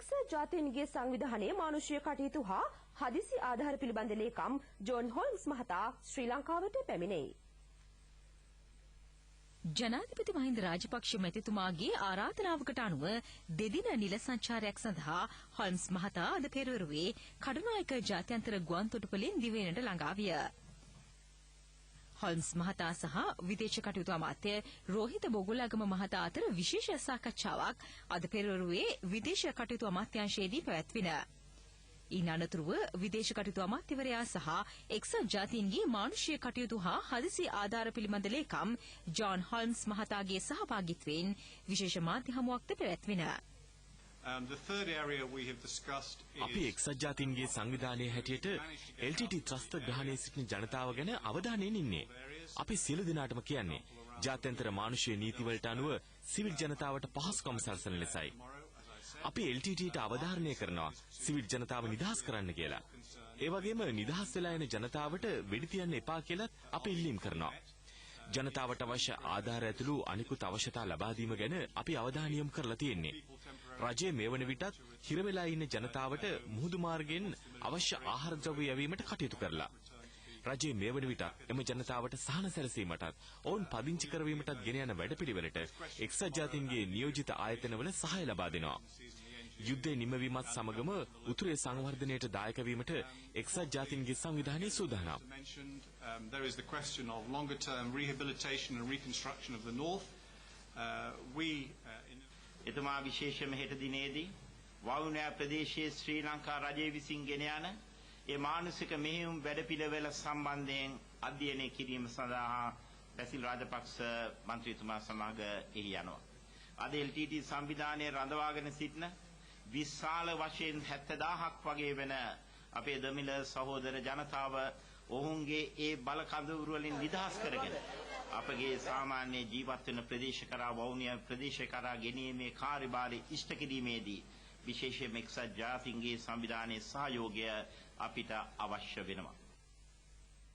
එක්සත් ජාතීන්ගේ සංවිධානයේ මානුෂීය කටයුතු හා හදිසි ආධාර පිළිබඳ ලේකම් ජෝන් හොල්ම්ස් මහතා ශ්‍රී ලංකාවට පැමිණෙයි. ජනාධිපති මහින්ද රාජපක්ෂ මැතිතුමාගේ ආරාධනාවකට අනුව දෙදින නිල සංචාරයක් සඳහා හොල්ම්ස් මහතා අද පෙරවරුවේ කඩුනායක ජාත්‍යන්තර ගුවන්තොටුපළින් දිවයිනට ළඟා විය. හොල්ම්ස් මහතා සහ විදේශ කටයුතු අමාත්‍ය රෝහිත බොගුලගම මහතා අතර විශේෂ සාකච්ඡාවක් අද පෙරවරුවේ විදේශ කටයුතු අමාත්‍යාංශයේදී පැවැත්වින. ඊන් අනතුරුව විදේශ කටයුතු අමාත්‍යවරයා සහ එක්සත් ජාතීන්ගේ මානුෂීය කටයුතු හා හදිසි ආධාර පිළිබඳ ලේකම් ජෝන් හොල්ම්ස් මහතාගේ සහභාගීත්වයෙන් විශේෂ මාධ්‍ය හමුවක්ද පැවැත්වින. අපි එක්සත් ජාතීන්ගේ සංවිධානයේ හැටියට LTT ත්‍රස්ත ග්‍රහණයේ සිටින ජනතාව ගැන අවධානයෙන් ඉන්නේ. අපි සියලු දෙනාටම කියන්නේ ජාත්‍යන්තර මානුෂීය නීතිවලට අනුව සිවිල් ජනතාවට පහසුකම් සලසන ලෙසයි. අපි LTTට අවධාරණය කරනවා සිවිල් ජනතාව නිදහස් කරන්න කියලා. ඒ වගේම නිදහස් වෙලා යන ජනතාවට වෙඩි තියන්න එපා කියලත් අපි ඉල්ලීම් කරනවා. ජනතාවට අවශ්‍ය ආධාර ඇතුළු අනිකුත් අවශ්‍යතා ලබා දීම ගැන අපි අවධානය යොමු කරලා තියෙන්නේ. රජයේ මේ වන විටත් හිර වෙලා ඉන්න ජනතාවට මුහුදු මාර්ගයෙන් අවශ්‍ය ආහාර ද්‍රව්‍ය යැවීමට කටයුතු කරලා. රජයේ මේ වන විටත් එම ජනතාවට සහන සැලසීමටත් ඔවුන් පදිංචි කරවීමටත් ගෙන යන වැඩපිළිවෙලට එක්සත් ජාතීන්ගේ නියෝජිත ආයතනවල සහාය ලබා දෙනවා. යුද්ධය නිමවීමත් සමගම උතුරේ සංවර්ධනයට දායක වීමට එක්සත් ජාතීන්ගේ සංවිධානය සූදානම්. එතුමා විශේෂයෙන්ම හෙට දිනේදී වවුනියා ප්‍රදේශයේ ශ්‍රී ලංකා රජය විසින් ගෙන යන ඒ මානසික මෙහෙයුම් වැඩපිළිවෙල සම්බන්ධයෙන් අධ්‍යයනය කිරීම සඳහා බැසිල් රාජපක්ෂ මන්ත්‍රීතුමා සමග එහි යනවා. අද LTT සංවිධානයේ රඳවාගෙන සිටින විශාල වශයෙන් 70000ක් වගේ වෙන අපේ දමිළ සහෝදර ජනතාව ඔවුන්ගේ ඒ බල කඳවුරු වලින් නිදහස් කරගෙන අපගේ සාමාන්‍ය ජීවත් වෙන ප්‍රදේශ කරා වවුනියා ප්‍රදේශ කරා ගෙනීමේ කාර්යභාරය ඉෂ්ට කිරීමේදී විශේෂයෙන්ම එක්සත් ජාතීන්ගේ සංවිධානයේ සහයෝගය අපිට අවශ්‍ය වෙනවා.